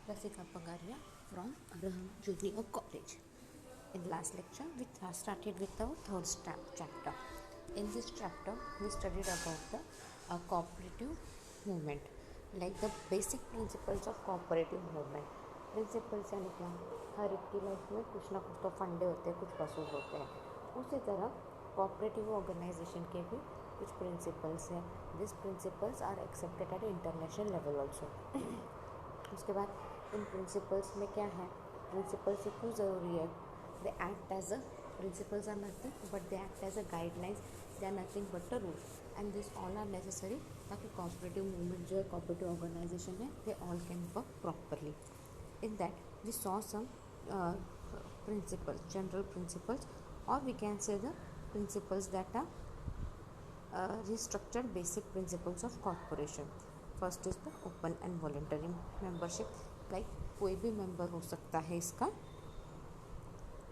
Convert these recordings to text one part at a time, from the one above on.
Rasika Pagaria from Abraham Junior College. In the last lecture, we started with our third chapter. In this chapter, we studied about the cooperative movement, like the basic principles of cooperative movement. Principles यानी क्या, हर एक की life में कुछ ना कुछ तो फंडे होते हैं, कुछ पशु होते हैं. उसी तरह कोऑपरेटिव ऑर्गेनाइजेशन के भी कुछ प्रिंसिपल्स हैं. This principles are accepted at international level also. उसके बाद इन प्रिंसिपल्स में क्या है, प्रिंसिपल्स से क्यों ज़रूरी है. They act as a principles are nothing but they act as a guidelines, they are nothing but a rule and this all are necessary ताकि कोऑपरेटिव मूवमेंट जो है, कोऑपरेटिव ऑर्गेनाइजेशन है, they all can work properly. In that we saw some principles, general principles, or we can say the principles that are restructured basic principles of corporation. First is the open and voluntary membership, like कोई भी member हो सकता है इसका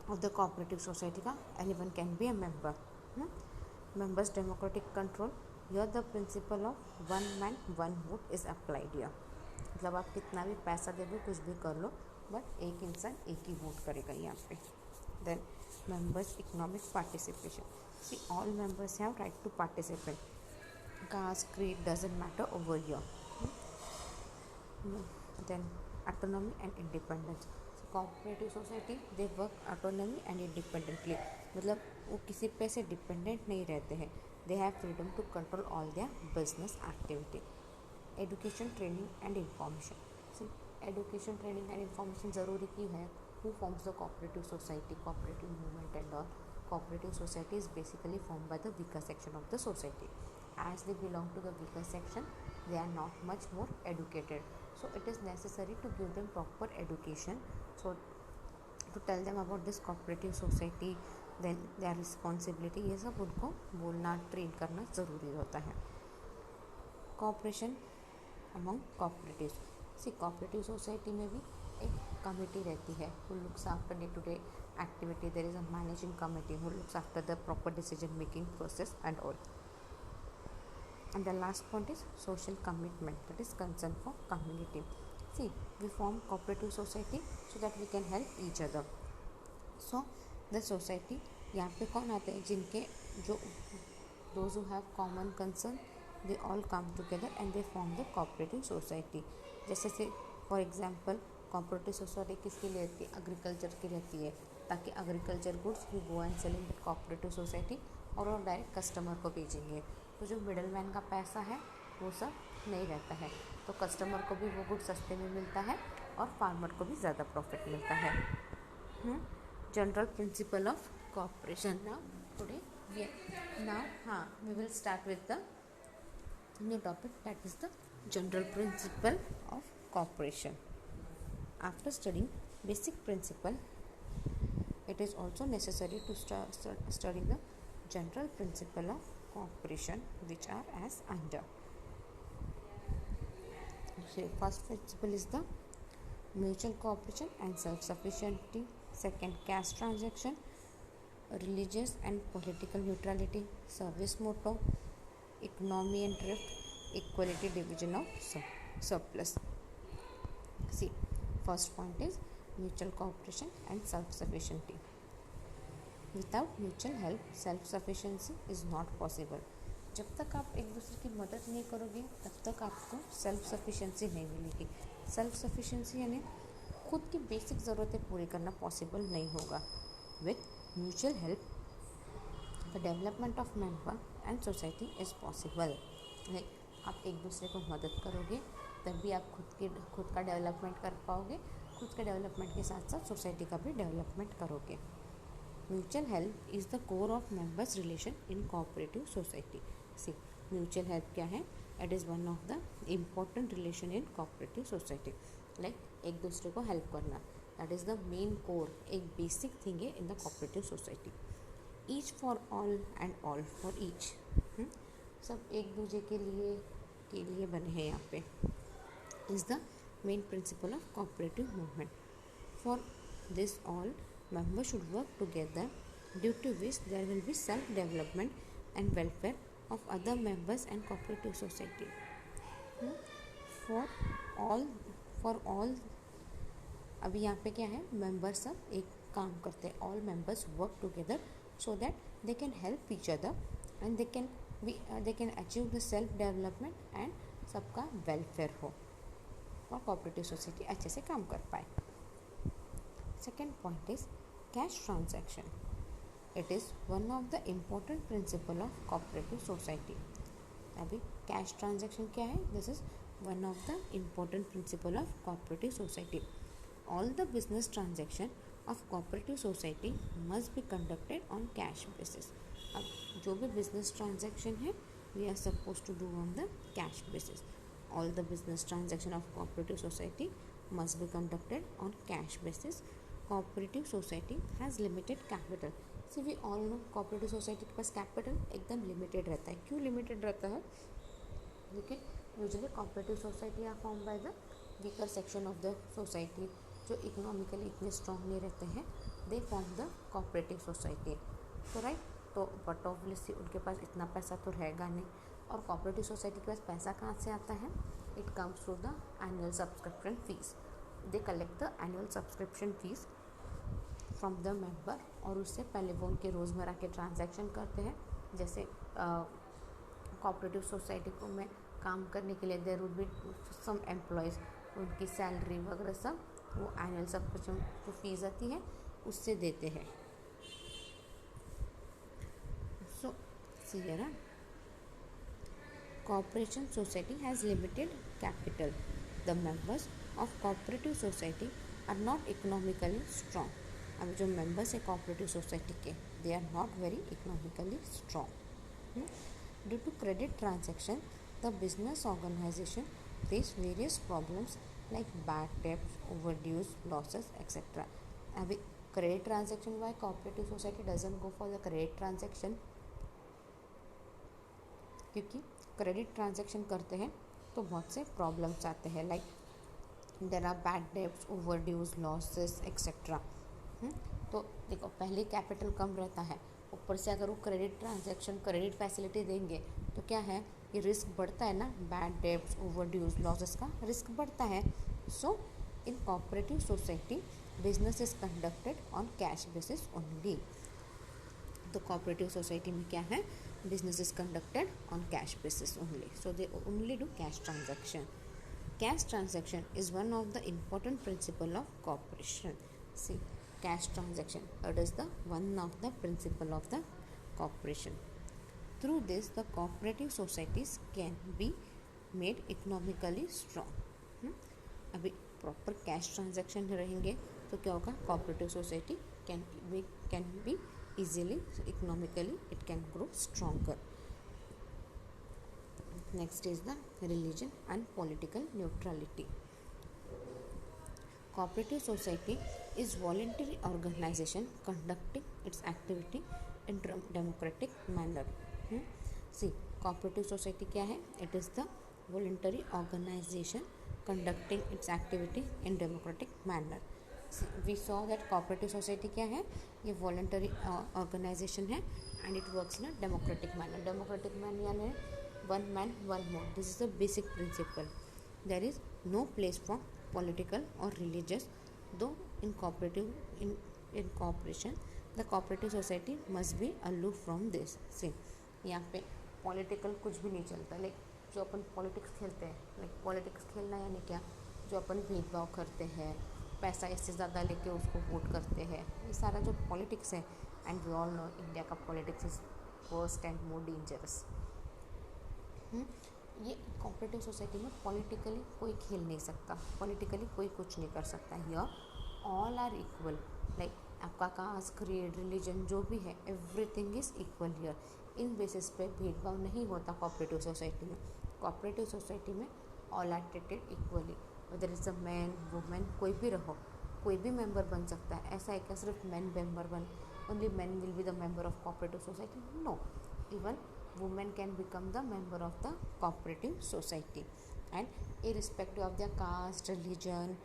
of the cooperative society का, anyone can be a member. Members democratic control, here the principle of one man one vote is applied here. मतलब आप कितना भी पैसा दे दो, कुछ भी कर लो, बट एक इंसान एक ही वोट करेगा यहाँ पे. Then members economic participation, see all members have right to participate. Caste creed doesn't matter over here. Then autonomy and independence, cooperative society they work autonomy and independently, मतलब वो किसी पे से डिपेंडेंट नहीं रहते हैं. They have freedom to control all their business activity. Education, training and information, see education, training and information ज़रूरी क्यों है. Who forms the cooperative society, cooperative movement and all. Cooperative society is basically form by the weaker section of the society. As they belong to the weaker section, they are not much more educated, so it is necessary to give them proper education, so to tell them about this cooperative society, then their responsibility, ये सब उनको बोलना, train करना ज़रूरी होता है. Corporation among cooperatives, सी cooperative society में भी एक कमेटी रहती है who looks after day to day activity. there is a managing committee who looks after the proper decision making process and all. And the last point is social commitment, that is concern for community. See, we form cooperative society so that we can help each other. So the society, यहाँ पे कौन आते हैं, जिनके जो those who have common concern, they all come together and they form the cooperative society. जैसे से for example cooperative society किसकी रहती है, एग्रीकल्चर की रहती है, ताकि agriculture goods you go and sell in cooperative society और वो डायरेक्ट कस्टमर को भेजेंगे. तो जो मिडल मैन का पैसा है वो सब नहीं रहता है, तो कस्टमर को भी वो गुड सस्ते में मिलता है और फार्मर को भी ज़्यादा प्रॉफिट मिलता है. General principle of corporation. Now today we will start with the new topic, that is the general principle of cooperation. After studying basic principle, it is also necessary to study the general principle of cooperation, which are as under. So first principle is the mutual cooperation and self-sufficiency. Second, cash transaction, religious and political neutrality, service motto, economy and drift, equality division of surplus. See, first point is mutual cooperation and self-sufficiency. Without mutual help, self-sufficiency is not possible. जब तक आप एक दूसरे की मदद नहीं करोगे तब तक आपको सेल्फ सफिशिएंसी नहीं मिलेगी. सेल्फ सफिशिएंसी यानी खुद की बेसिक ज़रूरतें पूरी करना पॉसिबल नहीं होगा. With mutual help the development of member and society is possible. आप एक दूसरे को मदद करोगे तभी आप खुद का डेवलपमेंट कर पाओगे. खुद के डेवलपमेंट के साथ साथ सोसाइटी का भी डेवलपमेंट करोगे. Mutual help is the core of members relation in cooperative society. See mutual help क्या है, it is one of the important relation in cooperative society. Like एक दूसरे को हेल्प करना, that is the main core, एक basic thing है in the cooperative society. Each for all and all for each, सब एक दूसरे के लिए बने हैं यहाँ पे, is the main principle of cooperative movement. For this all members should work together, due to which there will be self-development and welfare of other members and cooperative society. For all अभी यहाँ पे क्या है, members सब एक काम करते हैं, all members work together so that they can help each other and they can achieve the self development and सबका वेलफेयर हो और कोऑपरेटिव सोसाइटी अच्छे से काम कर पाए. Second point is cash transaction. It is one of the important principal of cooperative society. अभी cash transaction क्या है? This is one of the important principal of cooperative society. All the business transaction of cooperative society must be conducted on cash basis. अब जो भी business transaction है we are suppose to do on the cash basis. All the business transaction of cooperative society must be conducted on cash basis. Cooperative society has limited capital. See we all know cooperative society के पास capital एकदम limited रहता है. क्यों limited रहता है? लेकिन usually cooperative society are form by the weaker section of the society जो इकोनॉमिकली इतने स्ट्रॉन्ग नहीं रहते हैं. They form the cooperative society. तो राइट, तो बट ऑब्वियसली उनके पास इतना पैसा तो रहेगा नहीं. और कोऑपरेटिव सोसाइटी के पास पैसा कहाँ से आता है? It comes through the annual subscription fees. They collect the annual subscription fees from the member और उससे पहले वो उनके रोज़मर्रा के ट्रांजैक्शन करते हैं. जैसे कोऑपरेटिव सोसाइटी को में काम करने के लिए there would be some employees, उनकी सैलरी वगैरह सब वो एनुअल सब्सक्रिप्शन जो फीस आती है उससे देते हैं. So see here Corporation society has limited capital. The members of cooperative society are not economically strong. अभी जो members है cooperative society के they are not very economically strong. Due to credit transaction, the business organization face various problems like bad debts, overdues, losses, etc. अभी credit transaction why cooperative society doesn't go for the credit transaction? क्योंकि credit transaction करते हैं तो बहुत से problems आते हैं like there are bad debts, overdues, losses etcetera. तो देखो पहले कैपिटल कम रहता है, ऊपर से अगर वो क्रेडिट ट्रांजैक्शन क्रेडिट फैसिलिटी देंगे तो क्या है, ये रिस्क बढ़ता है ना. बैड डेब्ट्स, ओवरड्यूज, लॉसेस का रिस्क बढ़ता है. So in cooperative society business is conducted on cash basis only. तो कोऑपरेटिव सोसाइटी में क्या है, business is conducted on cash basis only, so they only do cash transaction. Cash transaction is one of the important principle of corporation. See, cash transaction, it is the one of the principle of the corporation. Through this the cooperative societies can be made economically strong. अभी proper cash transaction रहेंगे तो क्या होगा, cooperative society can B easily, so economically it can grow stronger. Next is the religion and political neutrality. Cooperative society is voluntary organization conducting its activity in democratic manner. See, cooperative society क्या है? It is the voluntary organization conducting its activity in democratic manner. We saw that cooperative society क्या है, ये voluntary organization है and it works in a democratic manner. Democratic manner यानी one man one vote. This is the basic principle. There is no place for political or religious, though in cooperation the cooperative society must be aloof from this. See, यहाँ पे political कुछ भी नहीं चलता. Like जो अपन politics खेलते हैं, like politics खेलना यानी क्या, जो अपन भेदभाव करते हैं, पैसा इससे ज़्यादा लेके उसको वोट करते हैं, ये सारा जो पॉलिटिक्स है. And we all know India का politics is worst and more dangerous. ये कोऑपरेटिव सोसाइटी में पॉलिटिकली कोई खेल नहीं सकता, पॉलिटिकली कोई कुछ नहीं कर सकता. Here all are equal. Like आपका कास्ट, क्रीड, रिलीजन जो भी है, एवरीथिंग इज इक्वल हियर. इन बेसिस पे भेदभाव नहीं होता कोऑपरेटिव सोसाइटी में. कोऑपरेटिव सोसाइटी में all are treated equally. Whether is a man women, कोई भी रहो, कोई भी मेंबर बन सकता है. ऐसा है क्या सिर्फ मैन मेंबर बन, only man will be the member of cooperative society? No, even women can become the member of the cooperative society. And irrespective of their caste, religion,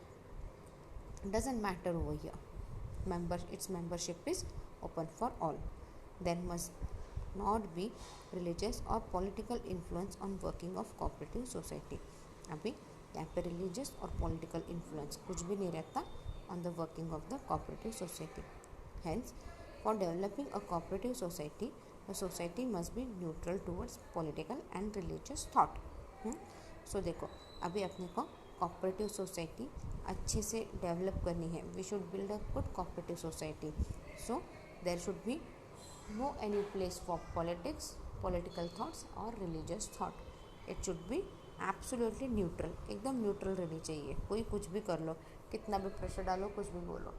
doesn't matter over here. Its membership is open for all. There must not be religious or political influence on working of cooperative society. अभी यहाँ पे religious और political influence कुछ भी नहीं रहता. on the working of the cooperative society. Hence, for developing a cooperative society, the society must be neutral towards political and religious thought. सो देखो, अभी अपने को कोऑपरेटिव सोसाइटी अच्छे से डेवलप करनी है. We should build a good cooperative society. So there should be no any place for politics, political thoughts और religious thought. It should be absolutely neutral. एकदम न्यूट्रल रहनी चाहिए. कोई कुछ भी कर लो, कितना भी प्रेशर डालो, कुछ भी बोलो,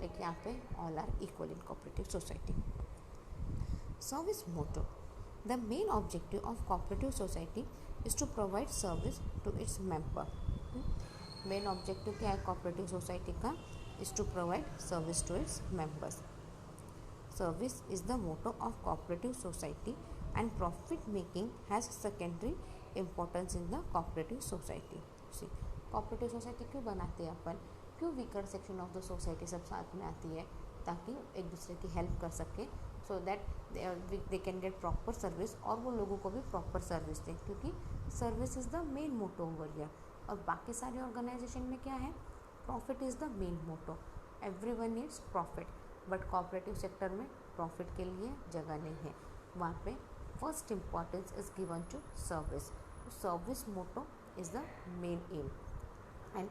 लेकिन यहाँ पे all are equal in cooperative society. Service motto. The main objective of cooperative society is to provide service to its member. Main objective क्या है कोऑपरेटिव सोसाइटी का? Is to provide service to its members. Service is the motto of cooperative society and profit making has secondary importance in the cooperative society. See, cooperative society क्यों बनाते हैं अपन? क्यों weaker section of the society सब साथ में आती है? ताकि एक दूसरे की हेल्प कर सके, so that they can get proper service, और वो लोगों को भी प्रॉपर सर्विस दें, क्योंकि service is the main motto over here. और बाकी सारे ऑर्गेनाइजेशन में क्या है? Profit is the main motto. Everyone needs profit, but cooperative sector में प्रॉफिट के लिए जगह नहीं है. वहाँ पे first importance is given to service. Service motto is the main aim, and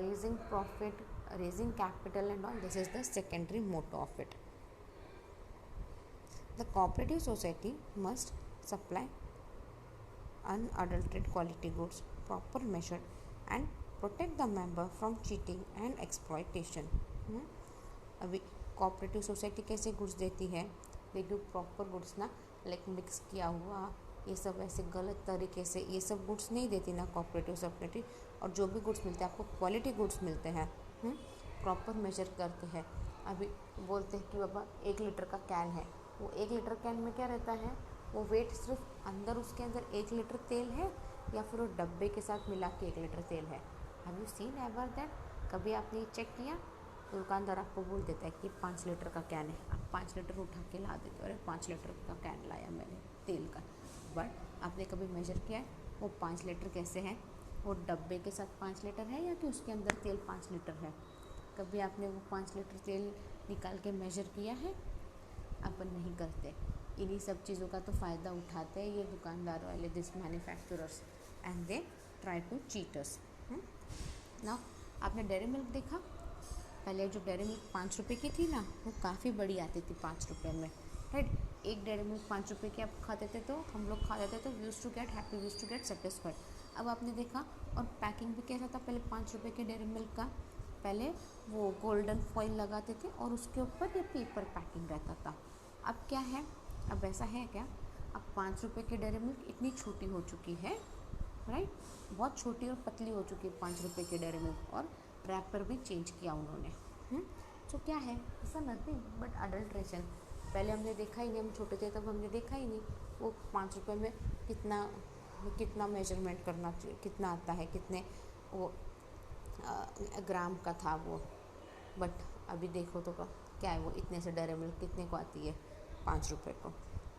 raising profit, raising capital and all, this is the secondary motto of it. The cooperative society must supply unadulterated quality goods, proper measured, and protect the member from cheating and exploitation. अभी cooperative society कैसे goods देती है? They do proper goods ना, like mix किया हुआ, ये सब ऐसे गलत तरीके से ये सब गुड्स नहीं देती ना कोऑपरेटिव सोसाइटी. और जो भी गुड्स मिलते हैं आपको क्वालिटी गुड्स मिलते हैं, प्रॉपर मेजर करते हैं. अभी बोलते हैं कि बाबा 1 लीटर का कैन है, वो 1 लीटर कैन में क्या रहता है? वो वेट सिर्फ अंदर, उसके अंदर 1 लीटर तेल है, या फिर वो डब्बे के साथ मिला के 1 लीटर तेल है. Have you seen ever that? कभी आपने चेक किया? तो दुकानदार आपको बोल देता है कि 5 लीटर का कैन है, आप 5 लीटर उठा के ला देते हो, अरे 5 लीटर का कैन लाया मैंने तेल का. बट आपने कभी मेजर किया है वो 5 लीटर कैसे है? वो डब्बे के साथ 5 लीटर है, या कि उसके अंदर तेल 5 लीटर है? कभी आपने वो 5 लीटर तेल निकाल के मेजर किया है? अपन नहीं करते. इन्हीं सब चीज़ों का तो फ़ायदा उठाते हैं ये दुकानदार वाले, this manufacturers, and they try to cheat us. ना, आपने डेयरी मिल्क देखा? पहले जो डेयरी मिल्क 5 रुपये की थी ना, वो काफ़ी बड़ी आती थी 5 रुपये में, राइट? एक डेयरी मिल्क 5 रुपये की आप खाते थे, तो हम लोग खाते थे, तो used to get happy, used to get satisfied. अब आपने देखा, और पैकिंग भी कैसा था पहले 5 रुपये के डेयरी मिल्क का? पहले वो गोल्डन फॉइल लगाते थे और उसके ऊपर ये पेपर पैकिंग रहता था. अब क्या है? अब ऐसा है क्या? अब 5 रुपये की डेयरी मिल्क इतनी छोटी हो चुकी है, राइट? बहुत छोटी और पतली हो चुकी है 5 रुपये की डेयरी मिल्क, और रैपर भी चेंज किया उन्होंने. तो क्या है? ऐसा नथिंग बट अडल्ट्रेशन. पहले हमने देखा ही नहीं, हम छोटे थे तब हमने देखा ही नहीं वो 5 रुपये में कितना मेजरमेंट करना चाहिए, कितना आता है, कितने वो ग्राम का था वो. बट अभी देखो तो क्या है, वो इतने से डेयरी मिल्क कितने को आती है? 5 रुपये को,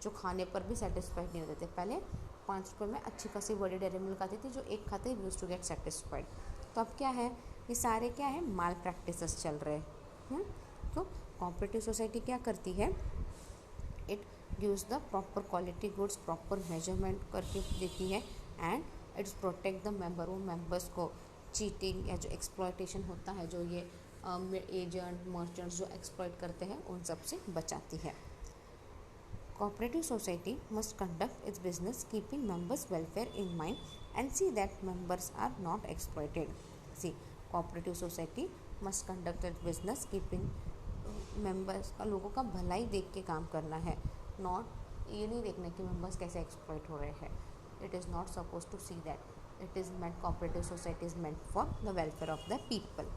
जो खाने पर भी सेटिस्फाइड नहीं होते थे. पहले 5 रुपये में अच्छी खासी बड़ी डेयरी मिल्क आती थी, जो एक खाते ही यूज टू गेट सेटिस्फाइड. तो अब क्या है? ये सारे क्या है? माल प्रैक्टिसेस चल रहे हैं. तो कोऑपरेटिव सोसाइटी क्या करती है? It gives the proper quality goods, proper measurement करके देती है, and it's protect the member. वो मेंबर्स को चीटिंग या जो एक्सप्लॉयटेशन होता है, जो ये एजेंट मर्चेंट्स जो एक्सप्लॉयट करते हैं, उन सब से बचाती है. Cooperative society must conduct its business keeping members' welfare in mind and see that members are not exploited. See, cooperative society must conduct its business keeping members का, लोगों का भलाई देख के काम करना है, नॉट ये नहीं देखना कि मेंबर्स कैसे एक्सप्लॉइट हो रहे हैं. It is not suppose to see that. It is meant, cooperative society is meant for the welfare of the people.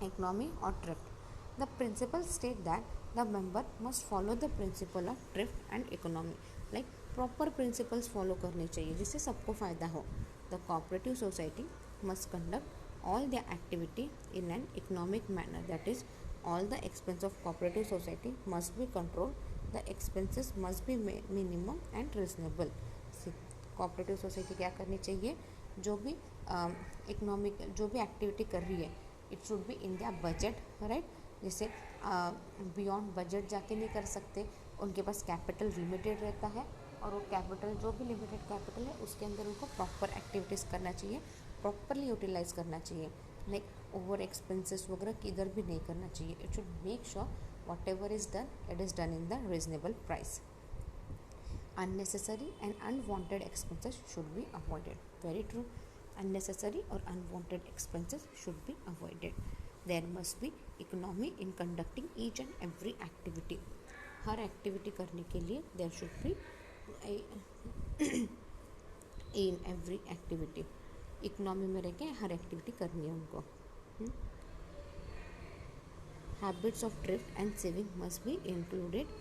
Economy और thrift. The principles state that the member must follow the principle of thrift and economy. Like proper principles follow करने चाहिए जिससे सबको फ़ायदा हो. The cooperative society must conduct all their activity in an economic manner. That is, all the expense of cooperative society must be controlled. The expenses must be minimum and reasonable. See, cooperative society क्या करनी चाहिए? जो भी economic जो भी activity कर रही है, it should be in their budget, right. जैसे बियॉन्ड बजट जाके नहीं कर सकते, उनके पास कैपिटल लिमिटेड रहता है, और वो कैपिटल जो भी लिमिटेड कैपिटल है उसके अंदर उनको प्रॉपर एक्टिविटीज़ करना चाहिए, प्रॉपरली यूटिलाइज करना चाहिए, लाइक ओवर एक्सपेंसेस वगैरह किधर भी नहीं करना चाहिए। It should make sure what ever is done it is done in the reasonable price. Unnecessary and unwanted expenses should be avoided. Very true. Unnecessary or unwanted expenses should be avoided. There must be economy in conducting each and every activity. Her activity करने के लिए there should be in every activity. Economy में रह के हर activity करनी है उनको. Habits of thrift and saving must be included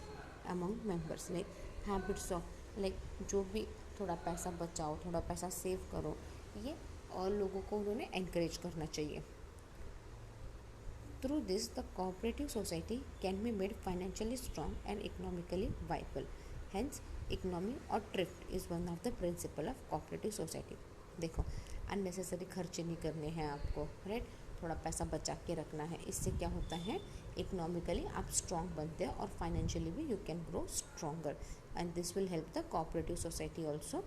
among members. Like habits of like जो भी थोड़ा पैसा बचाओ, थोड़ा पैसा सेव करो, ये और लोगों को उन्होंने एनकरेज करना चाहिए. Through this the cooperative society can be made financially strong and economically viable. Hence economy और thrift is one of the principal of cooperative society. देखो अननेसेसरी खर्चे नहीं करने हैं आपको, राइट. थोड़ा पैसा बचा के रखना है. इससे क्या होता है, इकोनॉमिकली आप स्ट्रॉन्ग बनते हैं और फाइनेंशियली भी you can grow stronger. And this will help the cooperative society also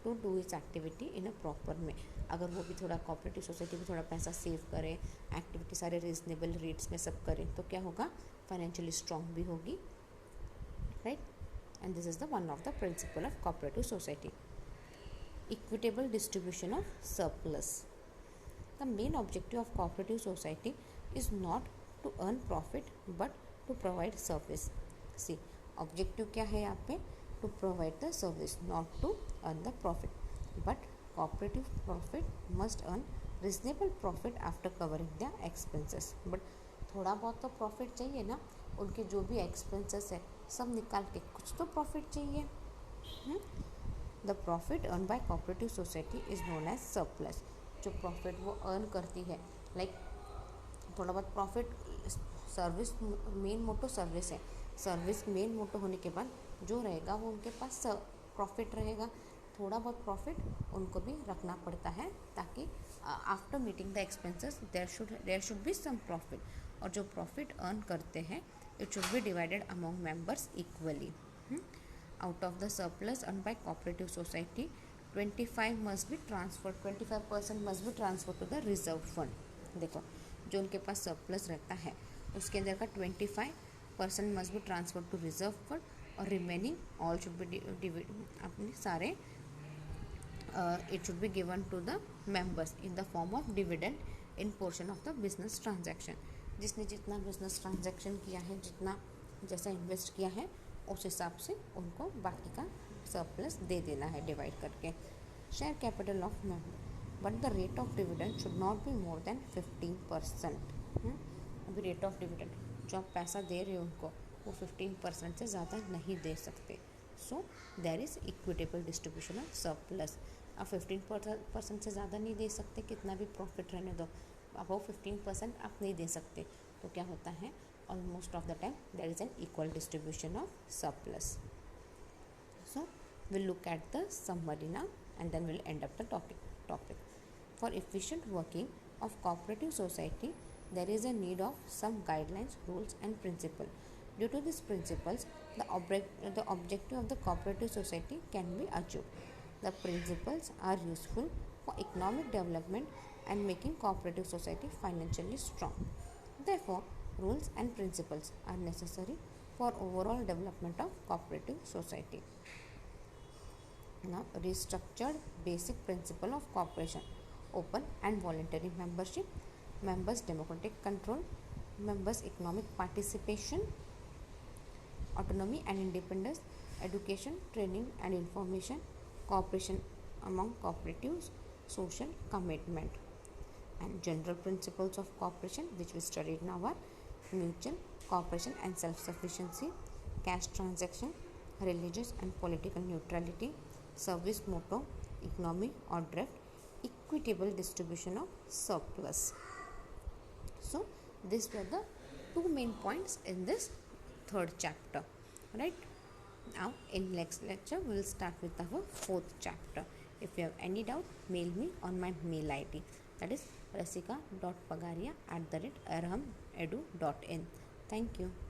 to do its activity in a proper manner. अगर वो भी थोड़ा कोऑपरेटिव सोसाइटी भी थोड़ा पैसा सेव करें, एक्टिविटी सारे रीजनेबल रेट्स में सब करें, तो क्या होगा, फाइनेंशियली स्ट्रॉन्ग भी होगी, right. And this is the one of the principal of cooperative society. Equitable distribution of surplus. The main objective of cooperative society is not to earn profit but to provide service. See, objective क्या है यहाँ पे, to provide the service, not to earn the profit. But cooperative profit must earn reasonable profit after covering their expenses. But थोड़ा बहुत तो profit चाहिए ना, उनके जो भी एक्सपेंसेस है सब निकाल के कुछ तो प्रॉफिट चाहिए. The profit earned by cooperative society is known as surplus. जो प्रॉफिट वो अर्न करती है, लाइक थोड़ा बहुत profit, service main motto service है, सर्विस मेन मोटो होने के बाद जो रहेगा वो उनके पास प्रॉफिट रहेगा. थोड़ा बहुत प्रॉफिट उनको भी रखना पड़ता है ताकि after meeting the expenses there should be some profit. और जो प्रॉफिट अर्न करते हैं it should be divided among members equally. Out of the surplus earn by cooperative society 25% must be transfer 25% must be transfer to the reserve fund. देखो जो उनके पास surplus रहता है उसके अंदर का 25% must be transfer to reserve fund, और remaining all should be अपने सारे it should be given to the members in the form of dividend in portion of the business transaction. जिसने जितना बिजनेस ट्रांजैक्शन किया है, जितना जैसा इन्वेस्ट किया है उस हिसाब से उनको बाकी का सरप्लस दे देना है डिवाइड करके. Share capital of member, but the rate of dividend should not be more than 15%. अभी रेट ऑफ डिविडेंड जो आप पैसा दे रहे हो उनको वो 15% से ज़्यादा नहीं दे सकते. So there is equitable distribution of surplus. आप 15% से ज़्यादा नहीं दे सकते, कितना भी प्रॉफिट रहने दो, अबव 15% आप नहीं दे सकते. तो क्या होता है, almost of the time there is an equal distribution of surplus. So we'll look at the summary now and then we'll end up the topic. For efficient working of cooperative society, there is a need of some guidelines, rules and principles. Due to these principles, the objective of the cooperative society can be achieved. The principles are useful for economic development and making cooperative society financially strong. Therefore, rules and principles are necessary for overall development of cooperative society. Now, restructured basic principle of cooperation: open and voluntary membership, members' democratic control, members' economic participation, autonomy and independence, education, training and information, cooperation among cooperatives, social commitment. And general principles of cooperation which we studied now are mutual cooperation and self-sufficiency, cash transaction, religious and political neutrality, service motto, economy or drift, equitable distribution of surplus. So these were the two main points in this third chapter, right? Now in next lecture we will start with our fourth chapter. If you have any doubt, mail me on my mail ID. that is rasika.pagaria@arhamedu.in. Thank you.